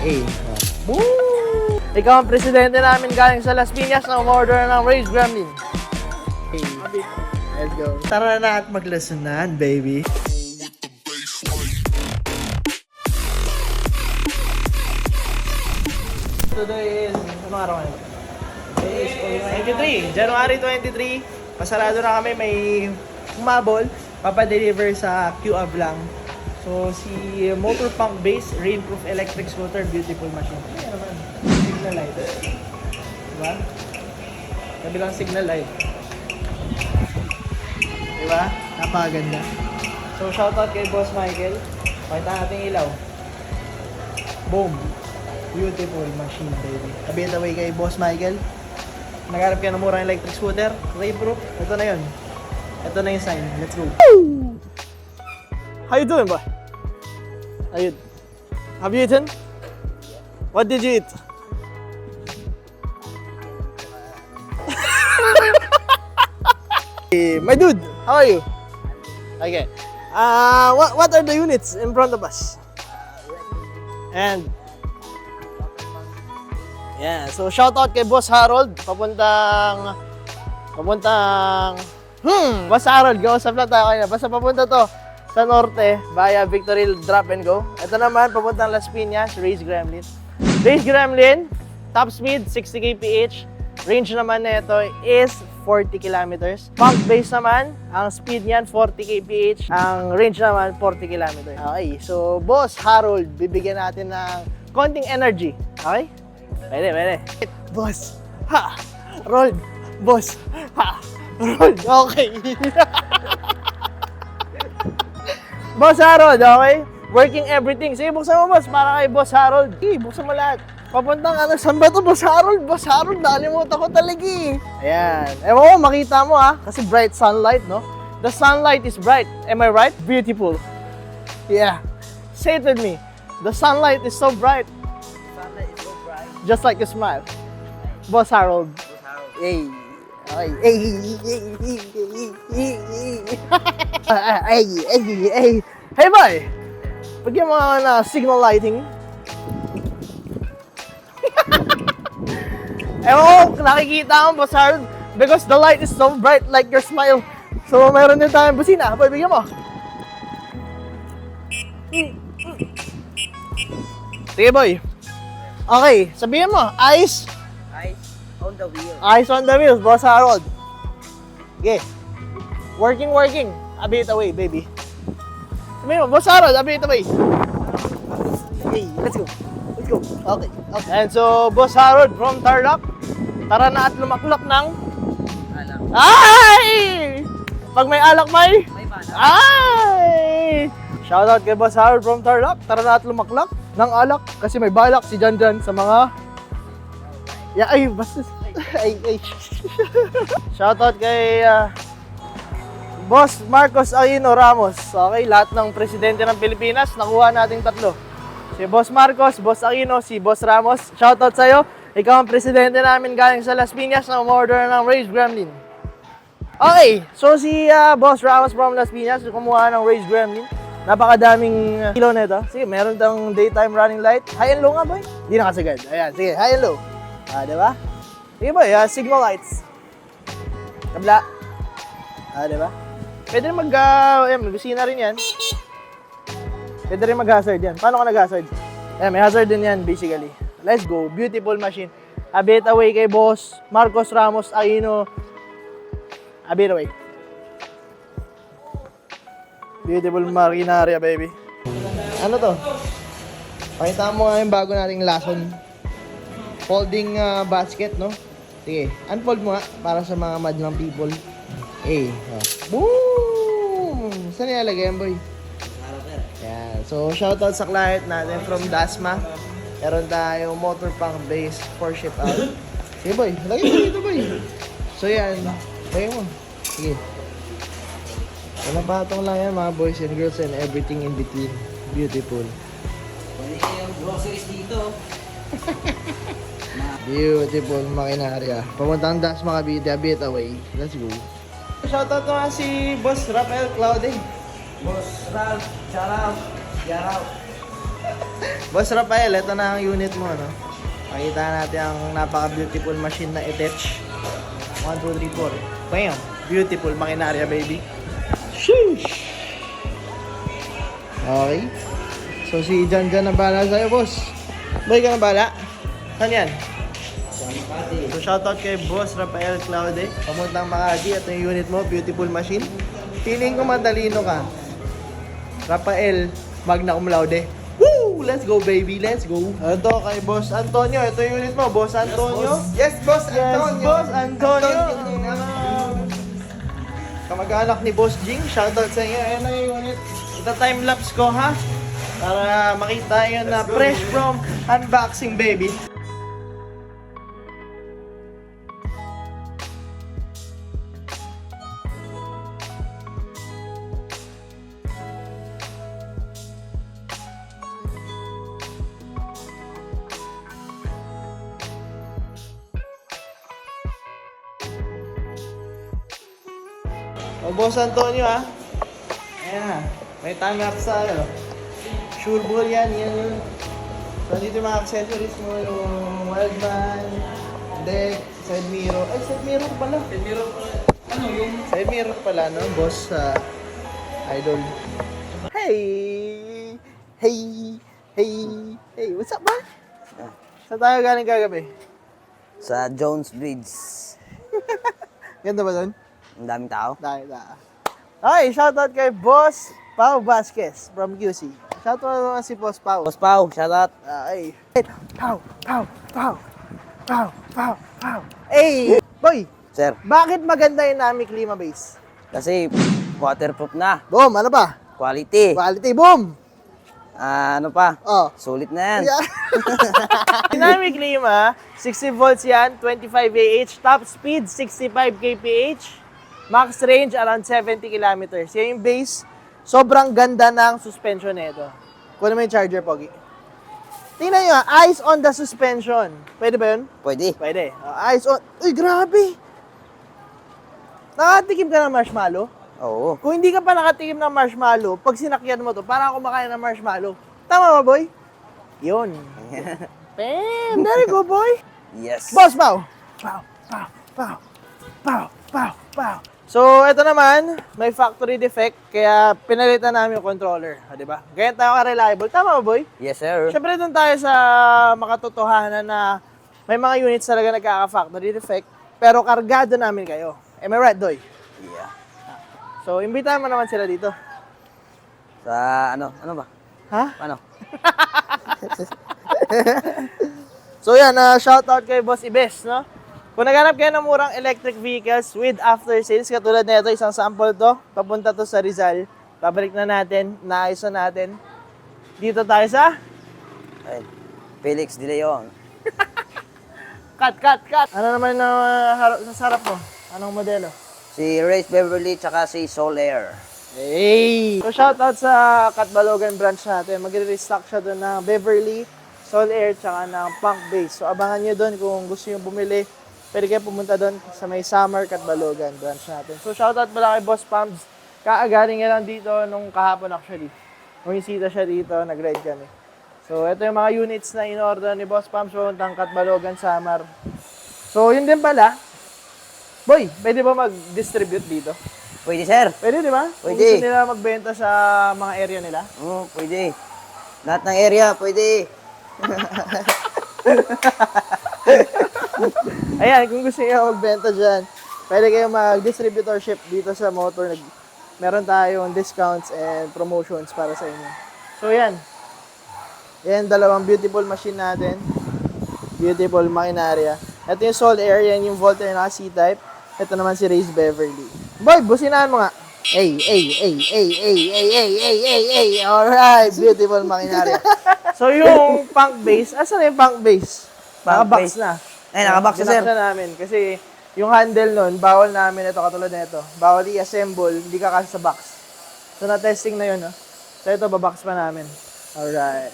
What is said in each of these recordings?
Hey. Woo! Ikaw ang presidente namin galing sa Las Piñas na umorder ng Rage Gremlin. Hey. Let's go. Tara na at maglasunan, baby. Today is, ano araw ngayon? Today is 23, January 23. Pasarado na kami, may humabol. Papadeliver sa QAV lang. So, si Motor Punk Base, rainproof electric scooter, beautiful machine. Ano naman? Signal light. Diba? Kabilang signal light. Diba? Napakaganda. So, shoutout kay Boss Michael. Pakita natin ilaw. Boom! Beautiful machine, baby. Abit away kay Boss Michael. Nagharap ka ng murang electric scooter, rainproof. Ito na yun. Ito na yung sign. Let's go. How you doing, boy? Have you eaten? What did you eat? Hey, my dude, how are you? Okay. What are the units in front of us? And yeah, so shout out kay Boss Harold, papuntang Boss Harold, kausap na tayo kanina. Basta papunta to sa norte via Victoril Drop and Go. Ito naman papuntang Las Piñas, Rage Gremlin. Rage Gremlin, top speed 60 kph. Range naman na ito is 40 kilometers. Pump base naman, ang speed niyan 40 kph. Ang range naman 40 kilometers. Okay, so Boss Harold, bibigyan natin ng konting energy. Okay? Pwede. Boss, ha! Roll! Boss, ha! Roll! Okay. Boss Harold, okay? Working everything. Sige, buksan mo, boss, para kay Boss Harold. Sige, buksan mo lahat. Papuntang saan ba ito, Boss Harold? Boss Harold, nakalimutan ko talaga eh. Ayan. Ewan mo, makita mo ha. Kasi bright sunlight, no? The sunlight is bright. Am I right? Beautiful. Yeah. Say it with me. The sunlight is so bright. Just like a smile. Boss Harold. Hey. Hey boy! Pagyan mo na signal lighting. Ewan ko, nakikita mo, Boss Harold, because the light is so bright like your smile. So, meron din tayong busina. Boy, bigyan mo. Sige, boy. Okay, sabihin mo, eyes On the wheel. eyes on the wheels, Boss Harold. Okay. Working. A bit away, baby. Sabihin mo, Boss Harold, a bit away. Okay, let's go. Okay. And so, Boss Harold from Tarlac, tara na at lumaklak ng Alak. ay! Pag may alak may May bala. ay! Shoutout kay Boss Harold from Tarlac, tara na at lumaklak ng alak kasi may balak si Jan sa mga basta ay. Shoutout kay Boss Marcos Aquino Ramos. Okay, lahat ng presidente ng Pilipinas nakuha nating tatlo. Si Boss Marcos, Boss Aquino, si Boss Ramos. Shoutout sa'yo. Ikaw ang presidente namin galing sa Las Piñas na umorder ng Rage Gremlin. Okay, so si Boss Ramos from Las Piñas kumuha ng Rage Gremlin. Napakadaming kilo na ito. Sige, meron tayong daytime running light. High and low nga, boy. Hindi nakasagad. Ayan, sige, high and low. Diba? Sige, boy, signal lights. Kabla. Diba? Pwede rin may busina rin yan. Pwede rin mag-hazard yan. Paano ka nag-hazard? Ayan, may hazard din yan, basically. Let's go. Beautiful machine. A bit away kay Boss Marcos Ramos Aquino. A bit away. Beautiful maquinaria, baby. Ano to? Pakita mo nga yung bago nating lason. Folding basket, no? Sige, unfold mo nga para sa mga madlang people. Boom! Saan nilalagay yan, boy? Yan. So, shoutout sa client natin from Dasma. Meron tayo Motor Punk Base for ship out. Sige, boy. Lagay mo dito, boy. So, yan. Lagay mo. Sige. Walang patong lang yan, mga boys and girls and everything in between. Beautiful. Pwede kayong groceries dito. Beautiful makinarya. Pamuntang Dasma Cavite, a bit away. Let's go. Shoutout nga si Boss Rafael Claude. Boss Ralph, shout out. Boss Rafael, ito na ang unit mo, no? Makita natin ang napaka-beautiful machine na i-touch. 1, 2, 3, 4. Bam! Beautiful makinarya, baby. Sheesh! Okay. So, si Jan na bala sa'yo, boss. Boy ka na bala? Saan yan? So, shoutout kay Boss Rafael Claude. Pamuntang Makati. Ito yung unit mo. Beautiful machine. Feeling ko matalino ka. Rafael, magna cum laude. Woo! Let's go, baby. Let's go. Ito kay Boss Antonio. Ito yung unit mo. Boss Antonio. Yes, Boss Yes, Antonio. Boss Antonio. Kamag-anak ni Boss Jing. Shoutout sa inyo. Ayan na yung unit. Ito time-lapse ko, ha? Para makita yun na fresh from unboxing, baby. O, Boss Antonio, ha? Ayan na. May time-lapse sa ano. Sure ball yan, yan yun. So, dito yung mga accessories mo, yung wildman, deck, side mirror. Ay, side mirror pala. Side mirror pala. Ano yung? Side mirror pala, no? Boss, idol. Hey! Hey! Hey! Hey! What's up, man? Saan tayo galing kagabi? Sa Jones Bridge. Ganda ba doon? Ang daming tao. Dahil okay, shoutout kay Boss Pao Vasquez from QC. Shoutout naman si Boss Pao. Boss Pao, shoutout. Ay. Pao, Pao, Pao, Pao, Pao, Pao. Hey! Boy, Sir, bakit maganda yung Nami Klima Base? kasi waterproof na. Boom, ano ba? Quality. Quality, boom! Ano pa? Oh. Sulit na yan. Yeah. Nami Klima, 60 volts yan, 25 AH, top speed 65 kph, max range around 70 kilometers. Yan yung base. Sobrang ganda ng suspension nito. Kunin mo yung charger, Pogi. Tingnan nyo, eyes on the suspension. Pwede ba yun? Pwede. Pwede. Eyes on... Uy, grabe! Nakatikim ka ng marshmallow? Oo. Kung hindi ka pa nakatikim ng marshmallow, pag sinakyan mo to, parang kumakain ng marshmallow. Tama ba, boy? Yun. Bam! There you go, boy! Yes. Boss, pow! Pow, pow, pow, pow, pow, pow. So, ito naman, may factory defect, kaya pinalitan namin yung controller. O, diba? Ganyan tayo ka-reliable. Tama ba, boy? Yes, sir. Siyempre, doon tayo sa makatotohanan na may mga units talaga nagkaka-factory defect, pero kargado namin kayo. Am I right, Doy? Yeah. So, imbitahan mo naman sila dito. Sa ano? Ano ba? Ha? Ano? So, yan, shoutout kay Boss Ibes, no? Kung naghanap kayo ng murang electric vehicles with after sales, katulad nito, isang sample to, papunta to sa Rizal. Pabalik na natin, naayos na natin. Dito tayo sa... Ay, Felix De Leon. Cut! Ano naman na sa sarap mo? Anong modelo? Si Race Beverly, tsaka si Soul Air. Hey! So, shoutout sa Katbalogan branch natin. Magre-restock siya doon ng Beverly, Soul Air, tsaka ng Punk Base. So, abangan nyo doon kung gusto nyo bumili. Pwede kayo pumunta doon sa may Summer Katbalogan branch natin. So, shoutout pala kay Boss Pams. Kaagaling nga lang dito nung kahapon actually. Umisita siya dito, nag-ride kami. So, ito yung mga units na in-order ni Boss Pams puntang Katbalogan, Summer. So, yun din pala. Boy, pwede ba mag-distribute dito? Pwede, sir. Pwede, di ba? Kung Pwede. gusto nila magbenta sa mga area nila. Oo, pwede. Lahat ng area, pwede. Ayan, kung gusto niyo magbenta dyan, pwede kayo mag-distributorship dito sa motor. Meron tayong discounts and promotions para sa inyo. So, yan. Yan, dalawang beautiful machine natin. Beautiful makinarya. Ito yung Soul Air, yan yung Voltaire na C-Type. Ito naman si Race Beverly. Boy, businahan mo nga. Ay. Alright, beautiful makinarya. So, yung punk bass, asan na yung punk bass? Nakabox na. Ay, nakabox na, sir. Ginaksa namin kasi yung handle nun, bawal namin ito katulad na ito. Bawal i-assemble, hindi ka kasi sa box. So, na-testing na yun, no? So, ito, babox pa namin. Alright.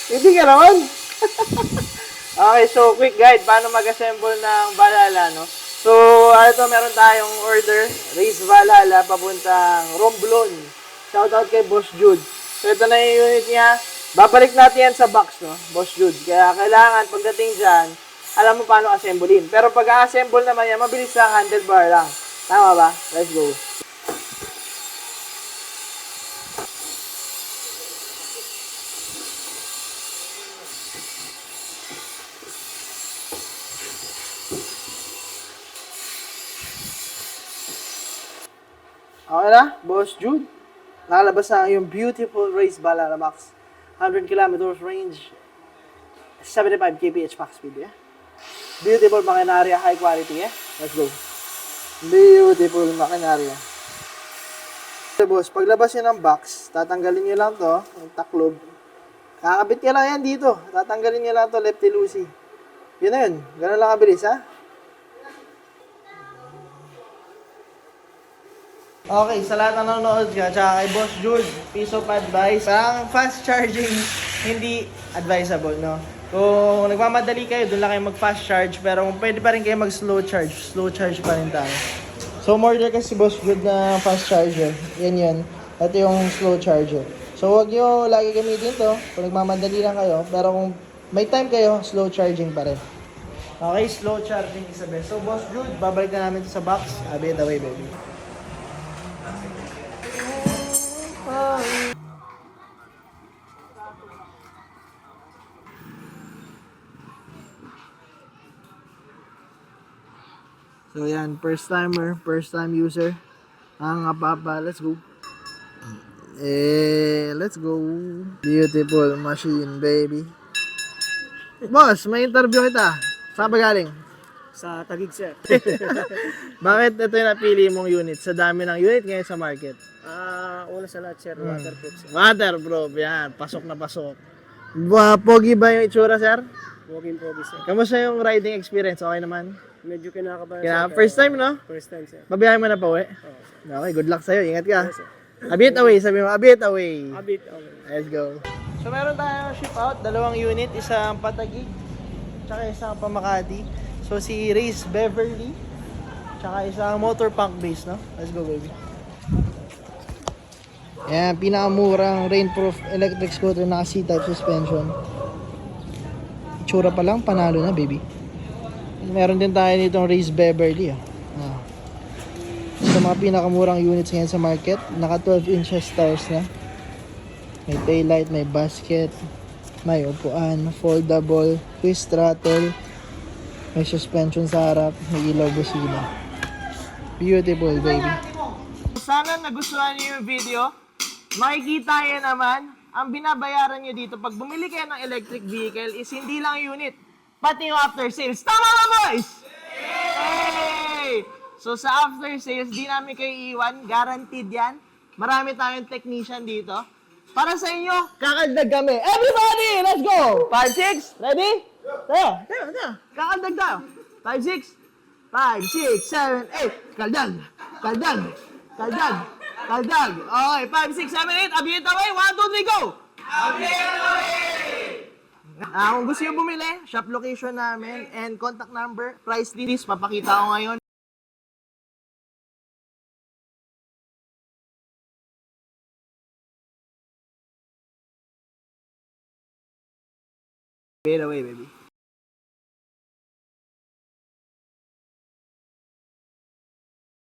Hindi ka naman. Okay, so quick guide, paano mag-assemble ng Valhalla, no? So, ito, meron tayong order. Race Valhalla, papuntang Romblon. Shoutout kay Boss Jude. So, ito na yung unit niya. Babalik natin yan sa box, no? Boss Jude. Kaya kailangan, pagdating dyan, alam mo paano assemblein. Pero pag a-assemble naman yan, mabilis lang, 100 bar lang. Tama ba? Let's go. Okay na, Boss Jude. Nakalabas na yung beautiful Race Valhalla Max. 100 kilometers range. 75 kph max speed, yeah? Beautiful makinarya, high quality, yeah? Let's go. Beautiful makinarya. Okay, boss, paglabas nyo ng box, tatanggalin nyo lang to, yung taklob. Kakabit nyo lang yan dito. Tatanggalin nyo lang to, lefty-loosey. Yun na yun. Ganun lang kabilis, ha? Okay, sa lahat ng nanonood ka, tsaka kay Boss Jude, piece of advice. Parang fast charging, hindi advisable, no? Kung nagmamadali kayo, doon lang kayo mag-fast charge. Pero kung pwede pa rin kayo mag-slow charge pa rin tayo. So, order kasi si Boss Jude na fast charger. Yan yun. Ito yung slow charger. So, huwag nyo lagi gamitin to kung nagmamadali lang kayo. Pero kung may time kayo, slow charging pa rin. Okay, slow charging is the best. So, Boss Jude, babalik na namin to sa box. Abit away, baby. So yan, first timer, first time user. Ang papa, let's go. Let's go. Beautiful machine, baby. Boss, may interview kita. Saan ba galing? Sa Taguig, sir. Bakit ito yung napili mong unit? Sa dami ng unit ngayon sa market. Una sa lahat, sir, waterproof, sir. Waterproof, yan. Pasok na pasok. Pogi ba yung itsura, sir? Walking pogi, sir. Kamusta yung riding experience? Okay naman? Medyo kinakabahan, Kaya, sir. first time, no? First time, sir. Babiyahe mo na pa, uwi? Oo, sir. Okay, good luck sa'yo. Ingat ka. Yes, sir. A bit away, sabi mo. A bit away. Abit, okay. Let's go. So, meron tayong ship out. Dalawang unit. Isang Patagig. Tsaka isang Pamakati. So, si Race Beverly. Tsaka isang Motor Punk base, no? Let's go, baby. Ayan, pinakamurang rainproof electric scooter na C-type suspension. Itsura pa lang, panalo na, baby. Meron din tayo nitong Race Beverly, ah. Sa mga pinakamurang units ngayon sa market, naka 12 inches tires na. May taillight, may basket, may upuan, foldable, twist throttle, may suspension sa harap, may ilaw busina. Beautiful, baby. Sana nagustuhan niyo yung video. Makikita niyo naman, ang binabayaran niyo dito pag bumili kayo ng electric vehicle is hindi lang unit, pati yung after sales. Tama ba, boys? Hey! So sa after sales, di namin kayo iiwan. Guaranteed yan. Marami tayong technician dito. Para sa inyo, kakaldag kami. Everybody, let's go! 5, 6, ready? Tayo. Kakaldag tayo. 5, 6, 5, 6, 7, 8. Kaldag. Okay, 5, 6, 7, 8. Abiyet away. 1, 2, 3, go! Abiyet away! Kung gusto nyo bumili, shop location namin and contact number, price list, papakita ko ngayon. Get away, baby.